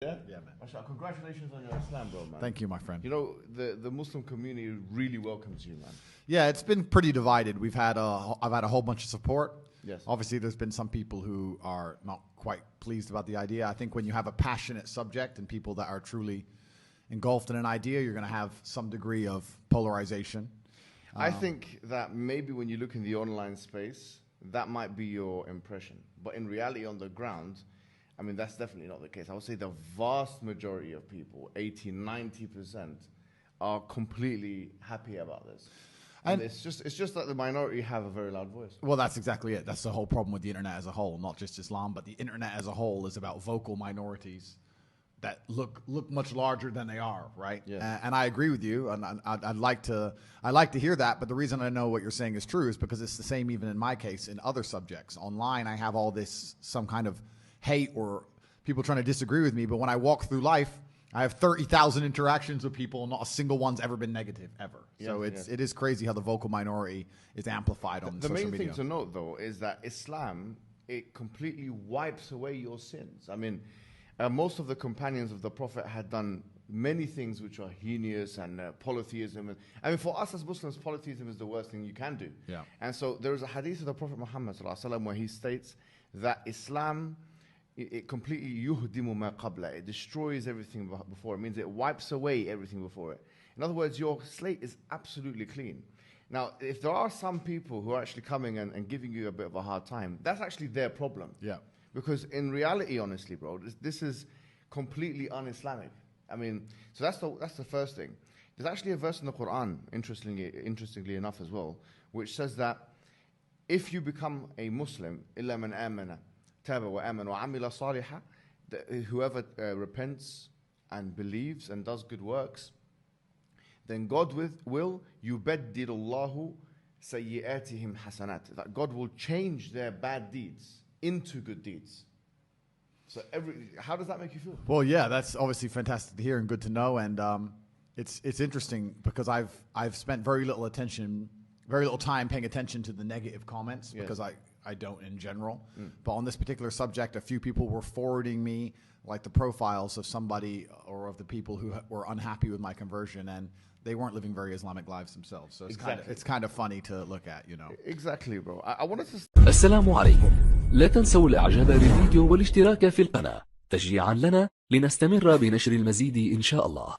Yeah, man. Congratulations on your Islam, bro, man. Thank you, my friend. You know, the Muslim community really welcomes you, man. Yeah, it's been pretty divided. I've had a whole bunch of support. Yes. Obviously, there's been some people who are not quite pleased about the idea. I think when you have a passionate subject and people that are truly engulfed in an idea, you're going to have some degree of polarization. I think that maybe when you look in the online space, that might be your impression. But in reality, on the ground, I mean, that's definitely not the case. I would say the vast majority of people, 80, 90%, are completely happy about this. And it's just that the minority have a very loud voice. Well, that's exactly it. That's the whole problem with the internet as a whole, not just Islam, but the internet as a whole is about vocal minorities that look much larger than they are, right? Yeah. And I agree with you, and I like to hear that. But the reason I know what you're saying is true is because it's the same even in my case in other subjects. Online, I have all this some kind of hate or people trying to disagree with me, but when I walk through life, I have 30,000 interactions with people, and not a single one's ever been negative, ever. So it is crazy how the vocal minority is amplified on social media. The main thing to note, though, is that Islam, it completely wipes away your sins. I mean, most of the companions of the Prophet had done many things which are heinous and polytheism. I mean, for us as Muslims, polytheism is the worst thing you can do. Yeah. And so there is a hadith of the Prophet Muhammad ﷺ where he states that Islam, it completely yuhdimu ma qabla. It destroys everything before. It means it wipes away everything before it. In other words, your slate is absolutely clean. Now, if there are some people who are actually coming and giving you a bit of a hard time, that's actually their problem. Yeah. Because in reality, honestly, bro, this is completely un-Islamic. I mean, so that's the first thing. There's actually a verse in the Quran, interestingly enough as well, which says that if you become a Muslim, إِلَّا مَنْ آمَنَ تَابَ وَآمَنَ وَعَمِلَ صَالِحًا, whoever repents and believes and does good works, then God will يُبَدِّلُ اللَّهُ سَيِّئَاتِهِمْ حَسَنَاتٍ, that God will change their bad deeds into good deeds. So how does that make you feel? Well, yeah, that's obviously fantastic to hear and good to know. And it's interesting because I've spent very little time paying attention to the negative comments because I don't in general. But on this particular subject, a few people were forwarding me like the profiles of somebody or of the people who were unhappy with my conversion, and they weren't living very Islamic lives themselves. So it's kind of funny to look at, you know. Exactly, bro. I wanted to... السلام عليكم. لا تنسوا الاعجاب بالفيديو والاشتراك في القناة تشجيعا لنا لنستمر بنشر المزيد إن شاء الله.